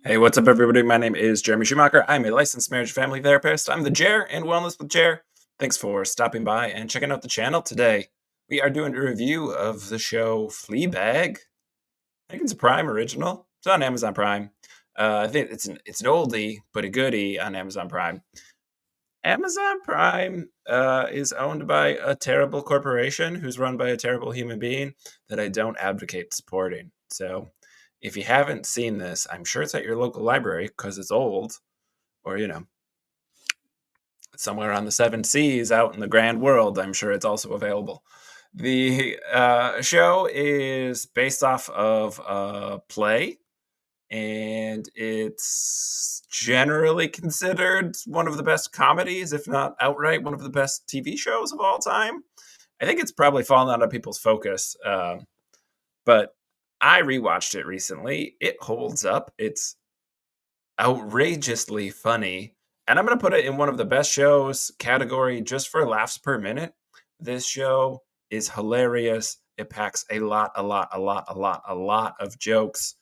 Hey, what's up, everybody? My name is Jeremy Schumacher. I'm a licensed marriage and family therapist. I'm the Jer and Wellness with Jer. Thanks for stopping by and checking out the channel today. We are doing a review of the show Fleabag. I think it's a Prime original. It's on Amazon Prime. I think it's an oldie but a goodie on Amazon Prime. Amazon Prime is owned by a terrible corporation who's run by a terrible human being that I don't advocate supporting. So if you haven't seen this, I'm sure it's at your local library because it's old, or, somewhere on the seven seas out in the grand world. I'm sure it's also available. The show is based off of a play, and it's generally considered one of the best comedies, if not outright one of the best TV shows of all time. I think it's probably fallen out of people's focus, but I rewatched it recently. It holds up. It's outrageously funny, and I'm going to put it in one of the best shows category just for laughs per minute. This show is hilarious. It packs a lot of jokes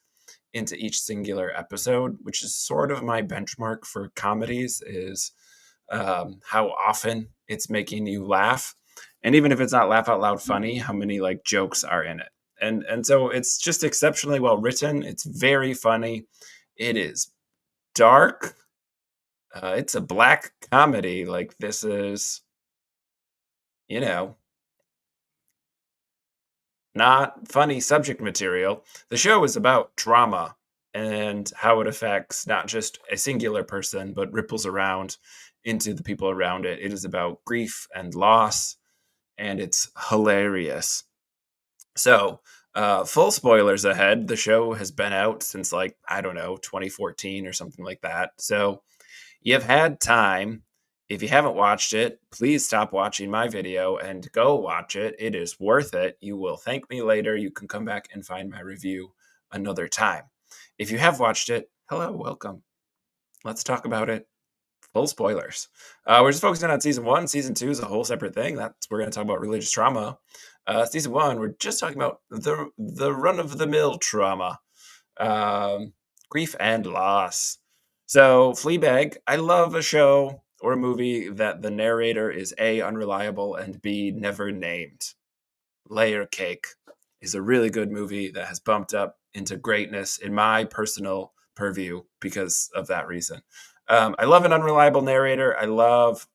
into each singular episode, which is sort of my benchmark for comedies, is how often it's making you laugh. And even if it's not laugh out loud funny, how many like jokes are in it. And so it's just exceptionally well written. It's very funny. It is dark. It's a black comedy. Like, this is, you know, not funny subject material. The show is about trauma and how it affects not just a singular person, but ripples around into the people around it. It is about grief and loss, and it's hilarious. So, full spoilers ahead. The show has been out since, like, I don't know, 2014 or something like that. So you've had time. If you haven't watched it, please stop watching my video and go watch it. It is worth it. You will thank me later. You can come back and find my review another time. If you have watched it, hello, welcome. Let's talk about it. Full spoilers. We're just focusing on season one. Season two is a whole separate thing. We're going to talk about religious trauma. Season one, we're just talking about the run of the mill trauma, grief and loss. So, Fleabag, I love a show or a movie that the narrator is A, unreliable, and B, never named. Layer Cake is a really good movie that has bumped up into greatness in my personal purview because of that reason. I love an unreliable narrator. I love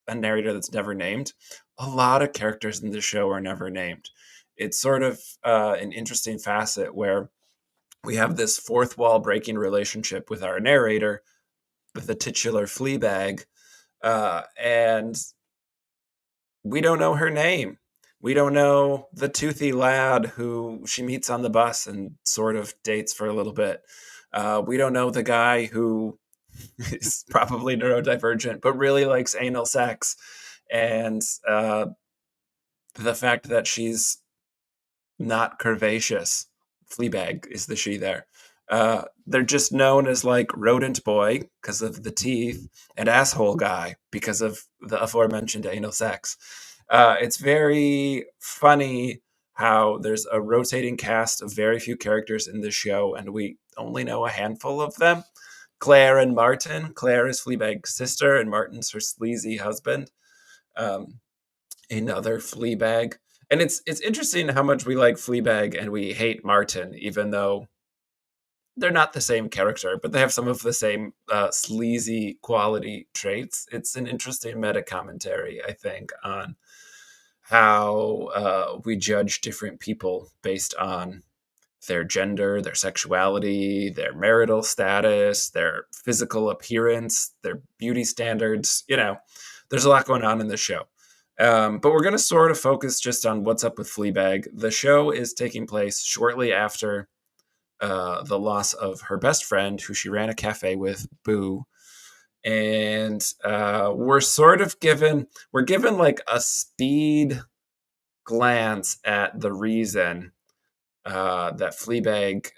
a narrator that's never named. A lot of characters in the show are never named. It's sort of an interesting facet where we have this fourth wall breaking relationship with our narrator, with the titular Fleabag, and we don't know her name. We don't know the toothy lad who she meets on the bus and sort of dates for a little bit. We don't know the guy who is probably neurodivergent but really likes anal sex, and the fact that she's not curvaceous. Fleabag is the she there. They're just known as like rodent boy because of the teeth and asshole guy because of the aforementioned anal sex. It's very funny how there's a rotating cast of very few characters in this show, and we only know a handful of them. Claire and Martin. Claire is Fleabag's sister, and Martin's her sleazy husband. Um, Another Fleabag. And it's interesting how much we like Fleabag and we hate Martin, even though they're not the same character, but they have some of the same sleazy quality traits. It's an interesting meta commentary, I think, on how we judge different people based on their gender, their sexuality, their marital status, their physical appearance, their beauty standards. There's a lot going on in this show. But we're going to sort of focus just on what's up with Fleabag. The show is taking place shortly after the loss of her best friend, who she ran a cafe with, Boo. And we're given like a speed glance at the reason that Fleabag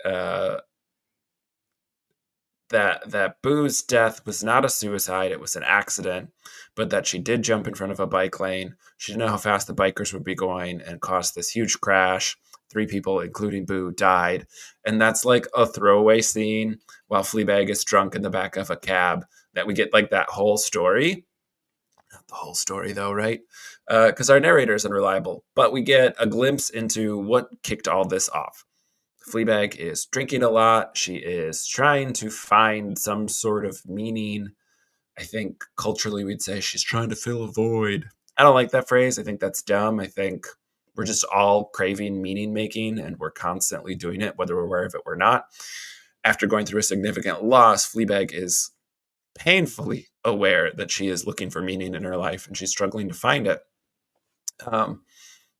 that Boo's death was not a suicide, it was an accident, but that she did jump in front of a bike lane. She didn't know how fast the bikers would be going and caused this huge crash. Three people, including Boo, died. And that's like a throwaway scene while Fleabag is drunk in the back of a cab that we get like that whole story. Not the whole story, though, right? Because our narrator is unreliable, but we get a glimpse into what kicked all this off. Fleabag is drinking a lot. She is trying to find some sort of meaning. I think culturally we'd say she's trying to fill a void. I don't like that phrase. I think that's dumb. I think we're just all craving meaning making and we're constantly doing it, whether we're aware of it or not. After going through a significant loss, Fleabag is painfully aware that she is looking for meaning in her life and she's struggling to find it. Um,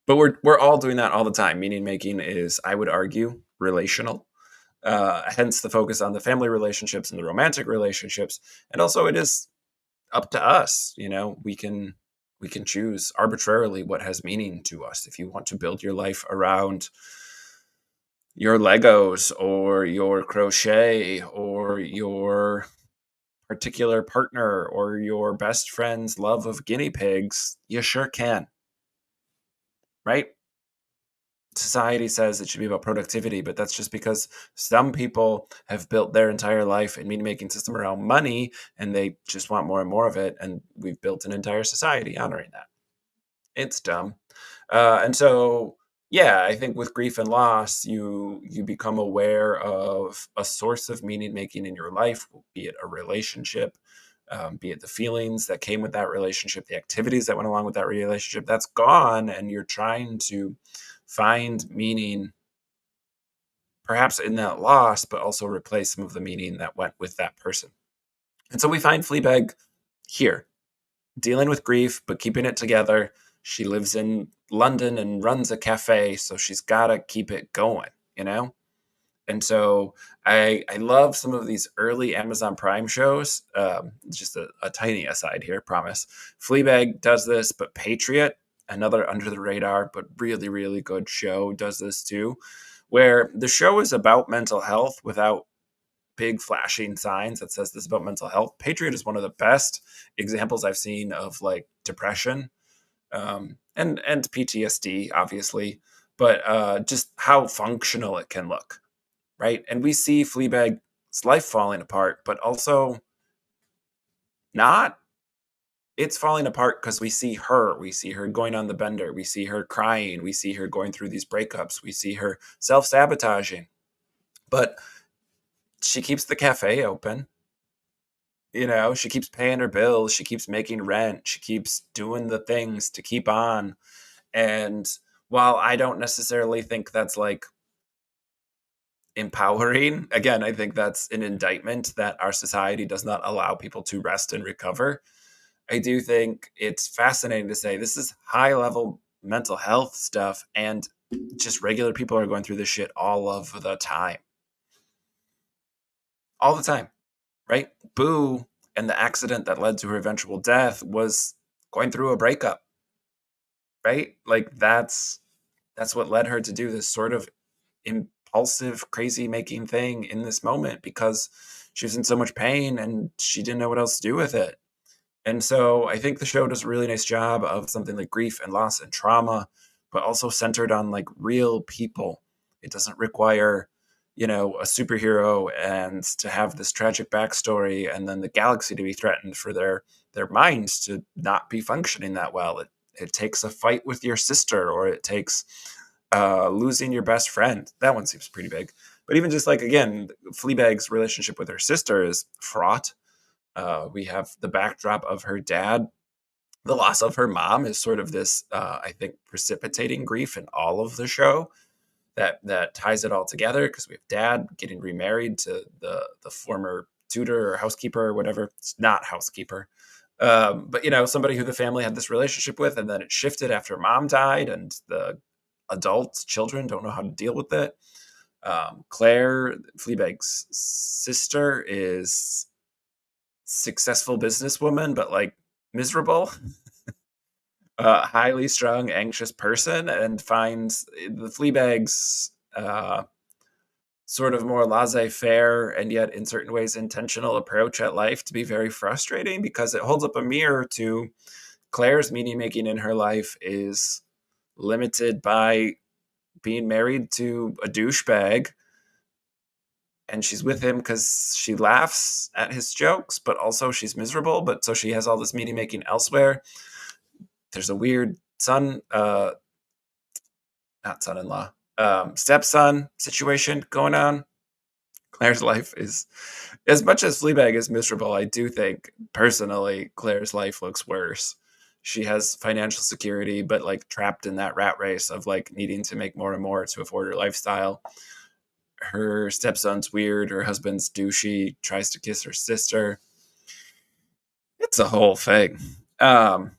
but we're all doing that all the time. Meaning making is, I would argue, relational. Hence the focus on the family relationships and the romantic relationships. And also it is up to us. We can choose arbitrarily what has meaning to us. If you want to build your life around your Legos or your crochet or your particular partner or your best friend's love of guinea pigs, you sure can, right? Society says it should be about productivity, but that's just because some people have built their entire life and meaning making system around money and they just want more and more of it. And we've built an entire society honoring that. It's dumb. And so, yeah, I think with grief and loss, you become aware of a source of meaning making in your life, be it a relationship, be it the feelings that came with that relationship, the activities that went along with that relationship. That's gone, and you're trying to find meaning, perhaps in that loss, but also replace some of the meaning that went with that person. And so we find Fleabag here dealing with grief, but keeping it together. She lives in London and runs a cafe, so she's got to keep it going, you know? And so I love some of these early Amazon Prime shows. Just a tiny aside here, promise. Fleabag does this, but Patriot, another under the radar, but really, really good show, does this too, where the show is about mental health without big flashing signs that says this about mental health. Patriot is one of the best examples I've seen of like depression, and PTSD, obviously, but just how functional it can look, right? And we see Fleabag's life falling apart, but also not. It's falling apart because we see her. We see her going on the bender. We see her crying. We see her going through these breakups. We see her self sabotaging. But she keeps the cafe open. She keeps paying her bills, she keeps making rent, she keeps doing the things to keep on. And while I don't necessarily think that's like empowering, again, I think that's an indictment that our society does not allow people to rest and recover. I do think it's fascinating to say this is high level mental health stuff, and just regular people are going through this shit all of the time. All the time. Right? Boo and the accident that led to her eventual death was going through a breakup, right? Like that's what led her to do this sort of impulsive, crazy making thing in this moment because she was in so much pain and she didn't know what else to do with it. And so I think the show does a really nice job of something like grief and loss and trauma, but also centered on like real people. It doesn't require, a superhero and to have this tragic backstory and then the galaxy to be threatened for their minds to not be functioning that well. It takes a fight with your sister, or it takes losing your best friend. That one seems pretty big. But even just like, again, Fleabag's relationship with her sister is fraught. We have the backdrop of her dad. The loss of her mom is sort of this, I think, precipitating grief in all of the show that ties it all together, because we have dad getting remarried to the former tutor or housekeeper or whatever. It's not housekeeper. But somebody who the family had this relationship with, and then it shifted after mom died, and the adult children don't know how to deal with it. Claire, Fleabag's sister, is successful businesswoman, but like miserable, highly strung, anxious person, and finds the Fleabag's sort of more laissez-faire and yet in certain ways intentional approach at life to be very frustrating because it holds up a mirror to Claire's meaning making in her life is limited by being married to a douchebag, and she's with him because she laughs at his jokes, but also she's miserable. But so she has all this meaning making elsewhere. There's a weird not son-in-law, stepson situation going on. Claire's life is, as much as Fleabag is miserable, I do think personally Claire's life looks worse. She has financial security, but like trapped in that rat race of like needing to make more and more to afford her lifestyle. Her stepson's weird. Her husband's douchey. Tries to kiss her sister. It's a whole thing. Um,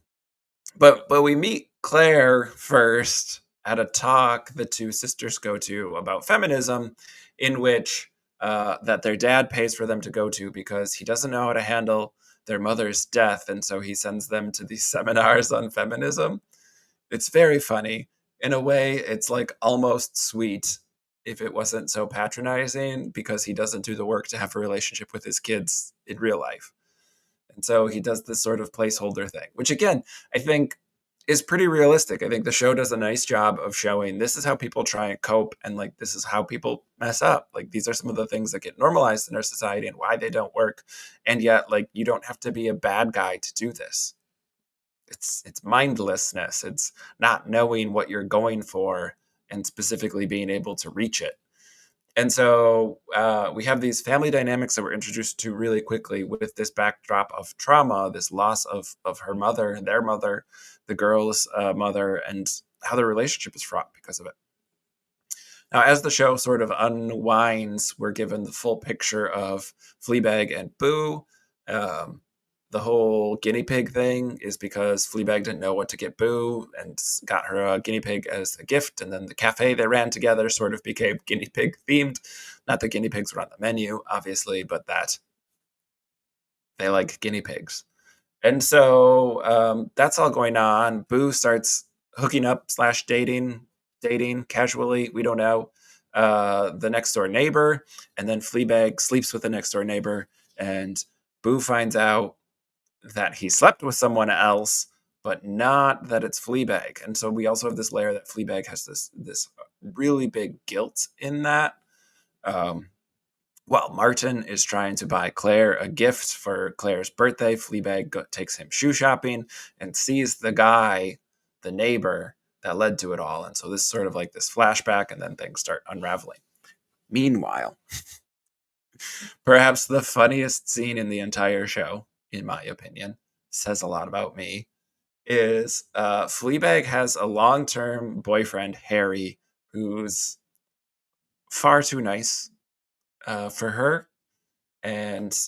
but we meet Claire first at a talk the two sisters go to about feminism, in which that their dad pays for them to go to because he doesn't know how to handle their mother's death, and so he sends them to these seminars on feminism. It's very funny. In a way, it's like almost sweet if it wasn't so patronizing because he doesn't do the work to have a relationship with his kids in real life. And so he does this sort of placeholder thing, which again, I think is pretty realistic. I think the show does a nice job of showing this is how people try and cope and like this is how people mess up. Like these are some of the things that get normalized in our society and why they don't work. And yet like you don't have to be a bad guy to do this. It's mindlessness. It's not knowing what you're going for and specifically being able to reach it. And so we have these family dynamics that we're introduced to really quickly with this backdrop of trauma, this loss of her mother, their mother, the girl's mother, and how their relationship is fraught because of it. Now, as the show sort of unwinds, we're given the full picture of Fleabag and Boo. Um, the whole guinea pig thing is because Fleabag didn't know what to get Boo and got her a guinea pig as a gift. And then the cafe they ran together sort of became guinea pig themed. Not that guinea pigs were on the menu, obviously, but that they like guinea pigs. And so that's all going on. Boo starts hooking up slash dating casually. We don't know the next door neighbor, and then Fleabag sleeps with the next door neighbor, and Boo finds out that he slept with someone else, but not that it's Fleabag. And so we also have this layer that Fleabag has this really big guilt in that. Um, while Martin is trying to buy Claire a gift for Claire's birthday, Fleabag takes him shoe shopping and sees the guy, the neighbor, that led to it all. And so this is sort of like this flashback, and then things start unraveling. Meanwhile, perhaps the funniest scene in the entire show, in my opinion, says a lot about me, is Fleabag has a long-term boyfriend, Harry, who's far too nice for her and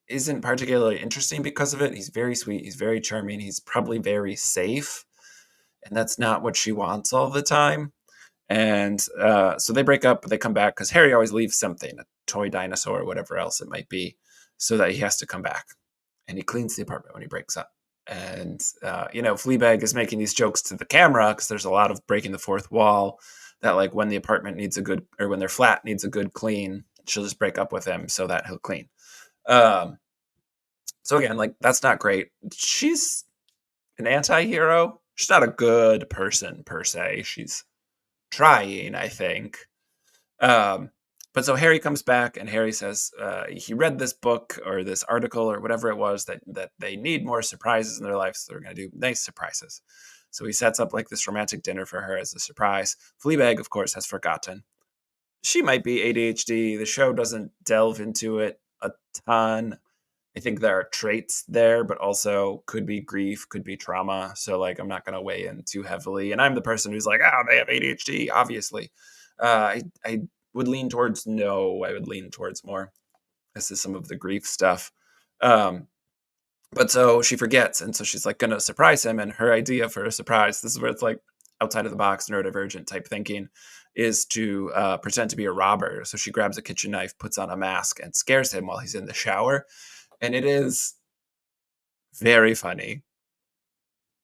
isn't particularly interesting because of it. He's very sweet. He's very charming. He's probably very safe. And that's not what she wants all the time. And so they break up, but they come back because Harry always leaves something, a toy dinosaur or whatever else it might be, so that he has to come back. And he cleans the apartment when he breaks up. And, Fleabag is making these jokes to the camera because there's a lot of breaking the fourth wall that, like, when the apartment needs a good, or when their flat needs a good clean, she'll just break up with him so that he'll clean. Um, so again, like, that's not great. She's an anti-hero. She's not a good person per se. She's trying, I think. Um, but so Harry comes back and Harry says he read this book or this article or whatever it was that they need more surprises in their life, so they're going to do nice surprises. So he sets up like this romantic dinner for her as a surprise. Fleabag, of course, has forgotten. She might be ADHD. The show doesn't delve into it a ton. I think there are traits there, but also could be grief, could be trauma. So like, I'm not going to weigh in too heavily. And I'm the person who's like, oh, they have ADHD, obviously. I would lean towards no. I would lean towards more. This is some of the grief stuff. Um, but so she forgets, and so she's like going to surprise him. And her idea for a surprise, this is where it's like outside of the box, neurodivergent type thinking, is to pretend to be a robber. So she grabs a kitchen knife, puts on a mask, and scares him while he's in the shower. And it is very funny.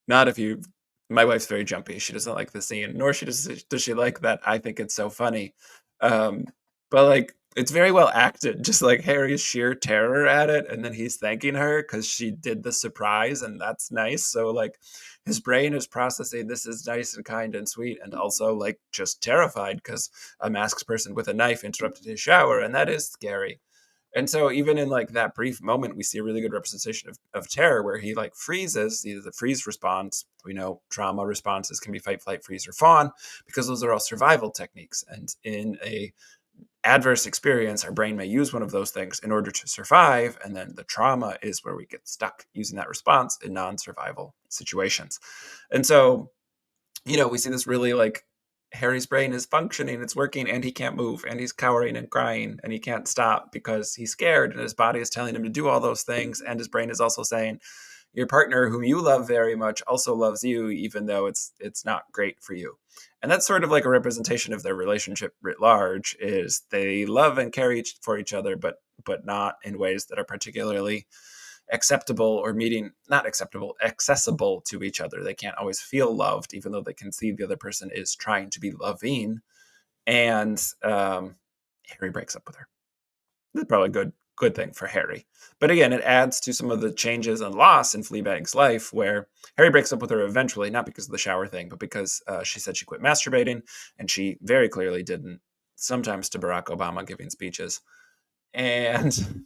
Not if you. My wife's very jumpy. She doesn't like the scene, nor does she like that. I think it's so funny. Um, But, like, it's very well acted, just, like, Harry's sheer terror at it, and then he's thanking her because she did the surprise, and that's nice, so, like, his brain is processing, "This is nice and kind and sweet," and also, like, just terrified because a masked person with a knife interrupted his shower, and that is scary. And so even in, like, that brief moment, we see a really good representation of terror where he, like, freezes, either the freeze response, we know trauma responses can be fight, flight, freeze, or fawn, because those are all survival techniques, and in a adverse experience, our brain may use one of those things in order to survive. And then the trauma is where we get stuck using that response in non survival situations. And so, we see this really like Harry's brain is functioning, it's working, and he can't move, and he's cowering and crying, and he can't stop because he's scared, and his body is telling him to do all those things. And his brain is also saying, your partner whom you love very much also loves you, even though it's not great for you. And that's sort of like a representation of their relationship writ large, is they love and care for each other, but not in ways that are particularly acceptable, or meeting not acceptable, accessible to each other. They can't always feel loved, even though they can see the other person is trying to be loving. And Harry breaks up with her. That's probably a good thing for Harry. But again, it adds to some of the changes and loss in Fleabag's life, where Harry breaks up with her eventually, not because of the shower thing, but because she said she quit masturbating, and she very clearly didn't. Sometimes to Barack Obama giving speeches, and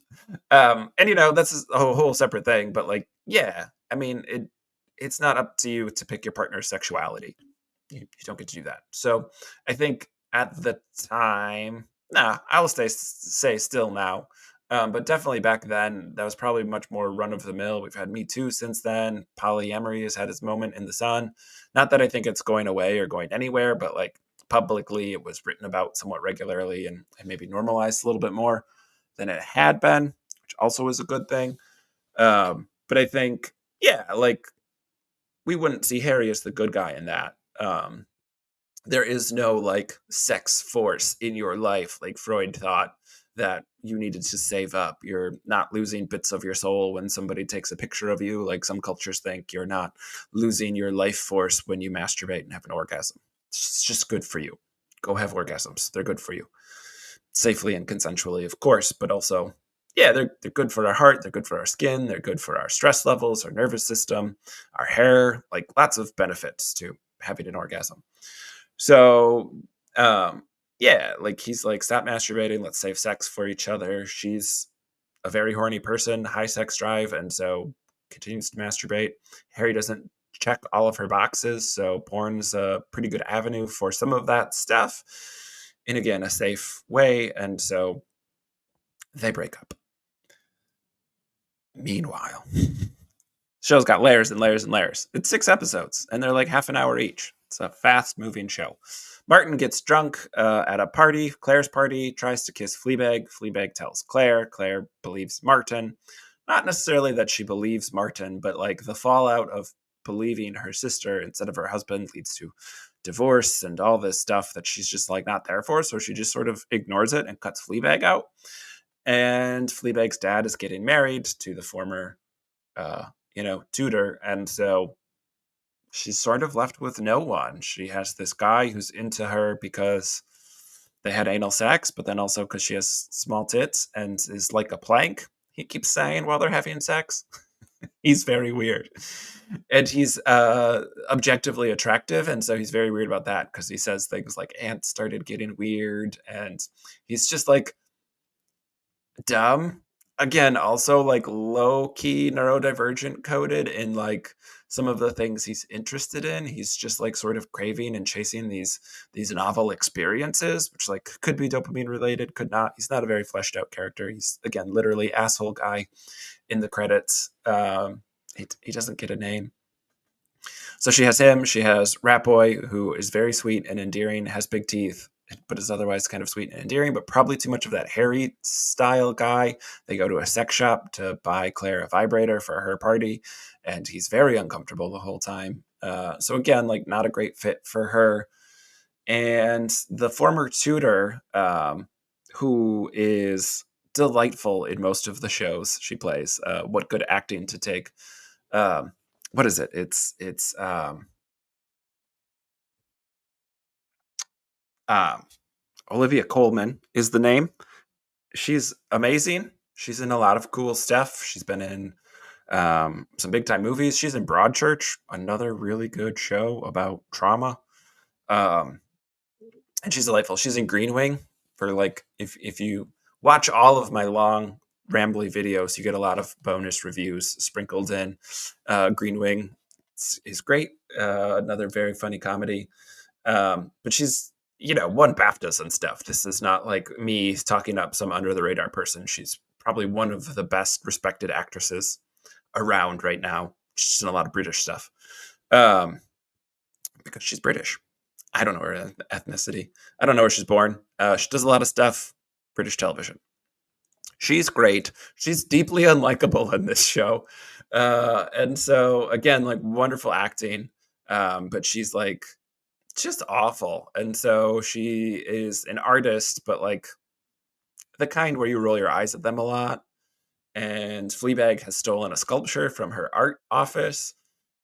and that's a whole separate thing. But like, yeah, I mean, it's not up to you to pick your partner's sexuality. You don't get to do that. So I think at the time, nah, I'll say still now. But definitely back then, that was probably much more run of the mill. We've had Me Too since then. Polyamory has had its moment in the sun. Not that I think it's going away or going anywhere, but like publicly, it was written about somewhat regularly, and maybe normalized a little bit more than it had been, which also is a good thing. But I think, yeah, like, we wouldn't see Harry as the good guy in that. There is no like sex force in your life, like Freud thought that you needed to save up. You're not losing bits of your soul when somebody takes a picture of you, like some cultures think. You're not losing your life force when you masturbate and have an orgasm. It's just good for you. Go have orgasms. They're good for you. Safely and consensually, of course, but also, yeah, they're good for our heart, they're good for our skin, they're good for our stress levels, our nervous system, our hair, like lots of benefits to having an orgasm. So, yeah, like he's like, stop masturbating, let's save sex for each other. She's a very horny person, high sex drive, and so continues to masturbate. Harry doesn't check all of her boxes, so porn's a pretty good avenue for some of that stuff in, again, a safe way, and so they break up. Meanwhile, show's got layers and layers and layers. It's 6 episodes, and they're like half an hour each. It's a fast-moving show. Martin gets drunk at a party, Claire's party, tries to kiss Fleabag. Fleabag tells Claire. Claire believes Martin. Not necessarily that she believes Martin, but like the fallout of believing her sister instead of her husband leads to divorce and all this stuff that she's just like not there for. So she just sort of ignores it and cuts Fleabag out. And Fleabag's dad is getting married to the former, tutor. And so she's sort of left with no one. She has this guy who's into her because they had anal sex, but then also because she has small tits and is like a plank. He keeps saying while they're having sex. He's very weird. And he's objectively attractive. And so he's very weird about that because he says things like ants started getting weird. And he's just like dumb. Again, also like low key neurodivergent coded in like some of the things he's interested in. He's just like sort of craving and chasing these novel experiences, which like could be dopamine related, could not. He's not a very fleshed out character. He's, again, literally asshole guy in the credits. He doesn't get a name. So she has him. She has Rat Boy, who is very sweet and endearing, has big teeth, but is otherwise kind of sweet and endearing, but probably too much of that Harry style guy. They go to a sex shop to buy Claire a vibrator for her party, and he's very uncomfortable the whole time. So again, like not a great fit for her. And the former tutor, who is delightful in most of the shows she plays. What good acting to take. What is it? It's um, Olivia Colman is the name. She's amazing. She's in a lot of cool stuff. She's been in some big time movies. She's in Broadchurch, another really good show about trauma. Um, and she's delightful. She's in Green Wing for like if you watch all of my long rambly videos, you get a lot of bonus reviews sprinkled in. Green Wing is great. Another very funny comedy. But she's won BAFTAs and stuff. This is not like me talking up some under the radar person. She's probably one of the best respected actresses around right now. She's in a lot of British stuff. Um, because she's British. I don't know her ethnicity. I don't know where she's born. She does a lot of stuff. British television. She's great. She's deeply unlikable in this show. And so again, like wonderful acting. But she's like just awful. And so she is an artist, but like the kind where you roll your eyes at them a lot. And Fleabag has stolen a sculpture from her art office,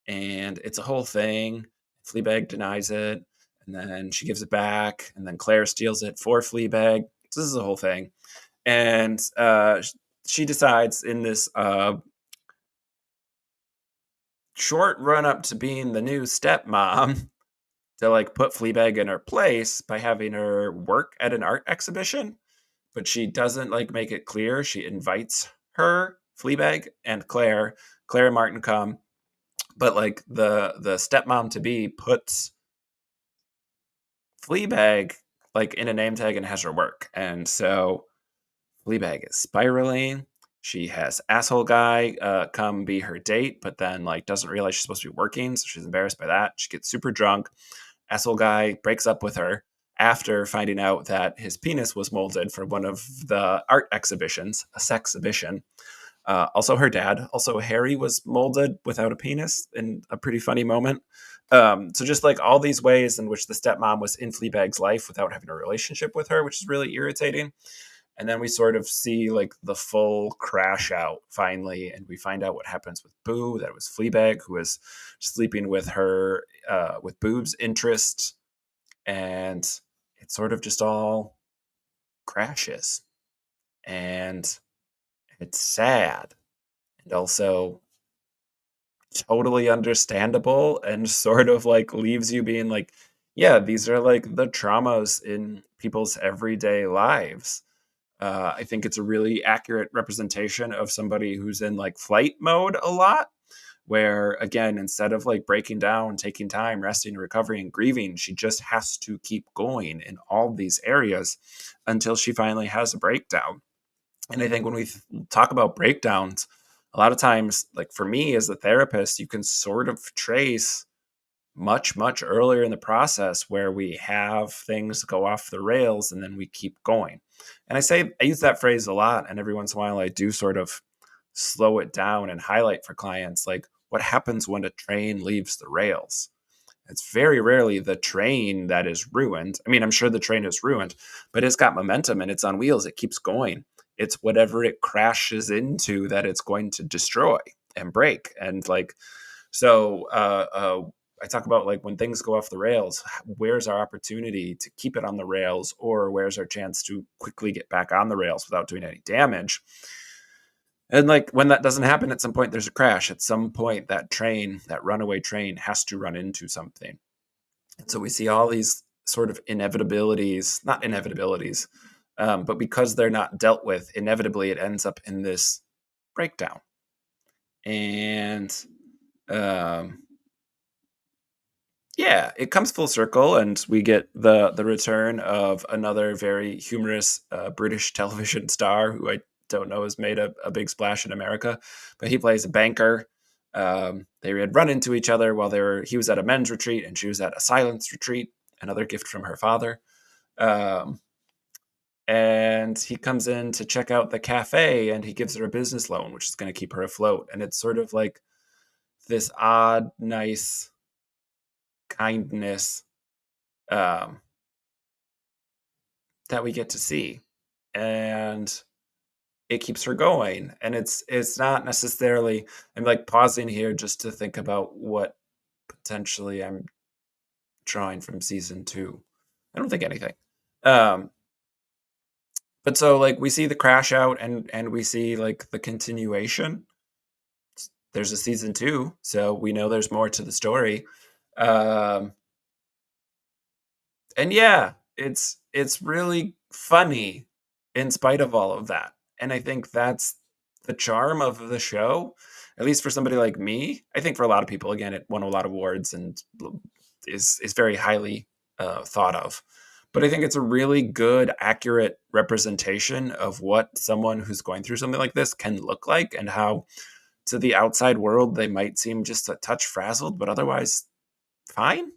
and it's a whole thing. Fleabag denies it, and then she gives it back, and then Claire steals it for Fleabag. So this is a whole thing. And she decides in this short run up to being the new stepmom to like put Fleabag in her place by having her work at an art exhibition, but she doesn't like make it clear. She invites her, Fleabag, and Claire. Claire and Martin come, but like the stepmom to be puts Fleabag like in a name tag and has her work, and so Fleabag is spiraling. She has asshole guy come be her date, but then like doesn't realize she's supposed to be working, so she's embarrassed by that. She gets super drunk. Asshole guy breaks up with her after finding out that his penis was molded for one of the art exhibitions, a sex exhibition. Also, her dad, also Harry, was molded without a penis in a pretty funny moment. So just like all these ways in which the stepmom was in Fleabag's life without having a relationship with her, which is really irritating. And then we sort of see like the full crash out finally, and we find out what happens with Boo. That it was Fleabag who was sleeping with her, with Boob's interest, and it sort of just all crashes, and it's sad, and also totally understandable, and sort of like leaves you being like, yeah, these are like the traumas in people's everyday lives. I think it's a really accurate representation of somebody who's in like flight mode a lot, where again, instead of like breaking down, taking time, resting, recovering, and grieving, she just has to keep going in all these areas until she finally has a breakdown. And I think when we talk about breakdowns, a lot of times, like for me as a therapist, you can sort of trace much earlier in the process where we have things go off the rails and then we keep going. And I use that phrase a lot, and every once in a while I do sort of slow it down and highlight for clients like what happens when a train leaves the rails. It's very rarely the train that is ruined. I mean, I'm sure the train is ruined, but it's got momentum and it's on wheels. It keeps going. It's whatever it crashes into that it's going to destroy and break. And like, so I talk about like when things go off the rails, where's our opportunity to keep it on the rails, or where's our chance to quickly get back on the rails without doing any damage? And like when that doesn't happen, at some point there's a crash. At some point, that train, that runaway train, has to run into something. And so we see all these sort of inevitabilities, not inevitabilities, but because they're not dealt with, inevitably it ends up in this breakdown. And um, yeah, it comes full circle, and we get the return of another very humorous British television star who I don't know has made a big splash in America, but he plays a banker. They had run into each other while he was at a men's retreat and she was at a silence retreat, another gift from her father. Um, and he comes in to check out the cafe, and he gives her a business loan, which is going to keep her afloat. And it's sort of like this odd, nice kindness um, that we get to see, and it keeps her going. And it's not necessarily. I'm like pausing here just to think about what potentially I'm drawing from season two. I don't think anything. Um, but so like we see the crash out and we see like the continuation. There's a season 2, so we know there's more to the story. Um, and yeah, it's really funny in spite of all of that. And I think that's the charm of the show, at least for somebody like me. I think for a lot of people, again, it won a lot of awards and is very highly thought of. But I think it's a really good, accurate representation of what someone who's going through something like this can look like, and how to the outside world they might seem just a touch frazzled, but otherwise fine.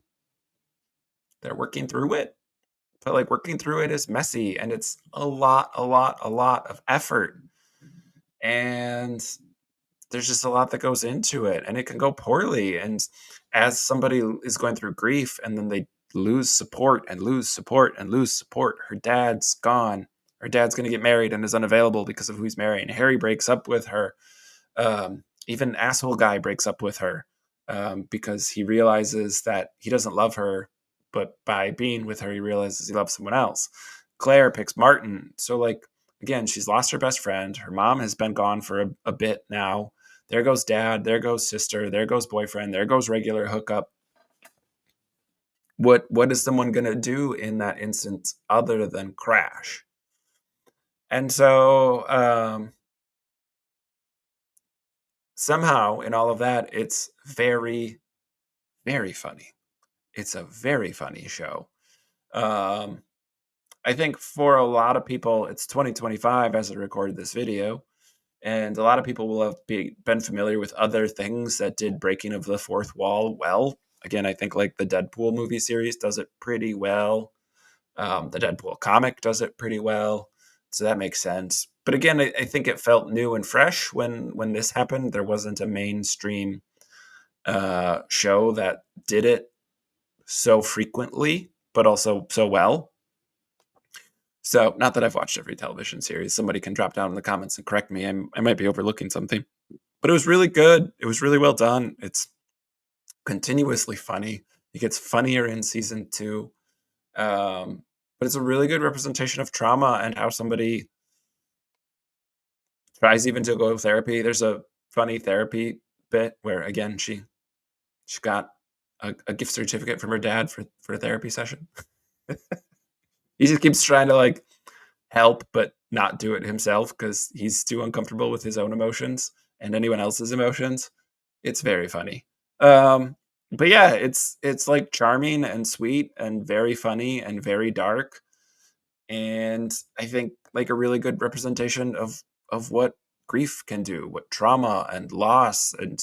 They're working through it. But like working through it is messy, and it's a lot of effort. And there's just a lot that goes into it, and it can go poorly. And as somebody is going through grief and then they lose support and lose support and lose support, her dad's gone. Her dad's going to get married and is unavailable because of who he's marrying. Harry breaks up with her. Even asshole guy breaks up with her because he realizes that he doesn't love her, but by being with her, he realizes he loves someone else. Claire picks Martin. So, like, again, she's lost her best friend. Her mom has been gone for a bit now. There goes dad. There goes sister. There goes boyfriend. There goes regular hookup. What is someone gonna do in that instance other than crash? And so somehow in all of that, it's very, very funny. It's a very funny show. Um, I think for a lot of people, it's 2025 as I recorded this video, and a lot of people will have been familiar with other things that did breaking of the fourth wall well. Again, I think like the Deadpool movie series does it pretty well. The Deadpool comic does it pretty well, so that makes sense. But again, I think it felt new and fresh when this happened. There wasn't a mainstream show that did it so frequently, but also so well. So, not that I've watched every television series. Somebody can drop down in the comments and correct me. I might be overlooking something, but it was really good. It was really well done. It's continuously funny. It gets funnier in season 2. But it's a really good representation of trauma and how somebody tries even to go to therapy. There's a funny therapy bit where again she got a gift certificate from her dad for a therapy session. He just keeps trying to like help but not do it himself because he's too uncomfortable with his own emotions and anyone else's emotions. It's very funny. But yeah, it's like charming and sweet and very funny and very dark. And I think like a really good representation of what grief can do, what trauma and loss and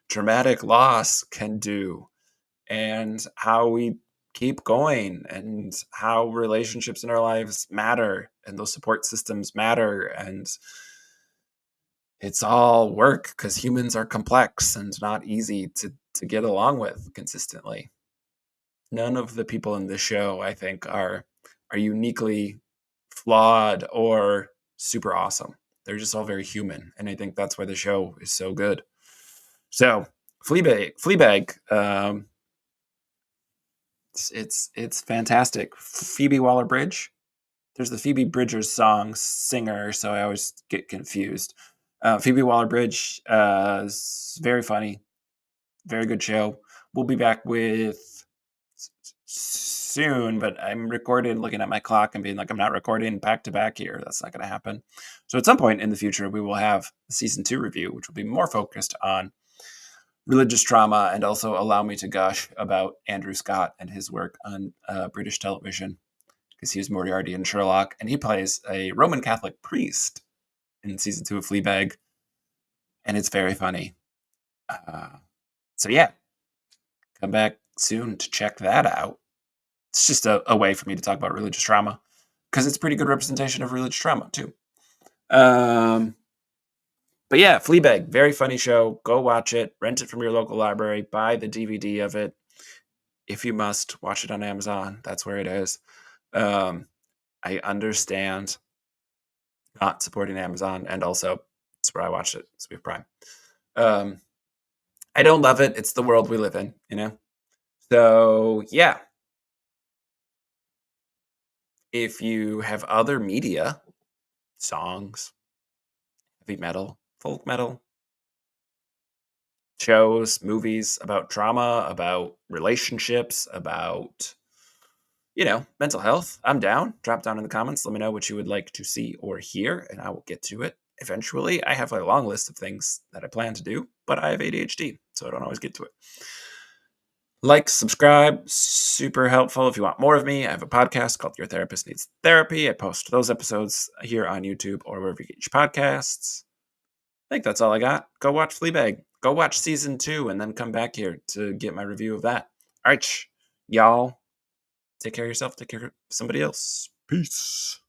traumatic loss can do, and how we keep going, and how relationships in our lives matter and those support systems matter. And it's all work because humans are complex and not easy to get along with consistently. None of the people in this show, I think, are uniquely flawed or super awesome. They're just all very human, and I think that's why the show is so good. So, Fleabag, it's fantastic. Phoebe Waller-Bridge. There's the Phoebe Bridgers song singer, so I always get confused. Phoebe Waller-Bridge is very funny, very good show. We'll be back with soon, but I'm recording, looking at my clock and being like, I'm not recording back to back here. That's not going to happen. So at some point in the future, we will have the season 2 review, which will be more focused on religious trauma and also allow me to gush about Andrew Scott and his work on British television, because he was Moriarty in Sherlock, and he plays a Roman Catholic priest in season 2 of Fleabag, and it's very funny. So yeah, come back soon to check that out. It's just a way for me to talk about religious trauma, because it's pretty good representation of religious trauma too. But yeah, Fleabag, very funny show. Go watch it. Rent it from your local library. Buy the DVD of it. If you must, watch it on Amazon. That's where it is. I understand not supporting Amazon, and also it's where I watched it. So we have Prime. Um, I don't love it. It's the world we live in, you know? So yeah. If you have other media, songs, heavy metal, folk metal, shows, movies about trauma, about relationships, about, mental health, I'm down. Drop down in the comments. Let me know what you would like to see or hear, and I will get to it eventually. I have a long list of things that I plan to do, but I have ADHD, so I don't always get to it. Like, subscribe, super helpful. If you want more of me, I have a podcast called Your Therapist Needs Therapy. I post those episodes here on YouTube or wherever you get your podcasts. I think that's all I got. Go watch Fleabag. Go watch season 2 and then come back here to get my review of that. All right, y'all. Take care of yourself. Take care of somebody else. Peace.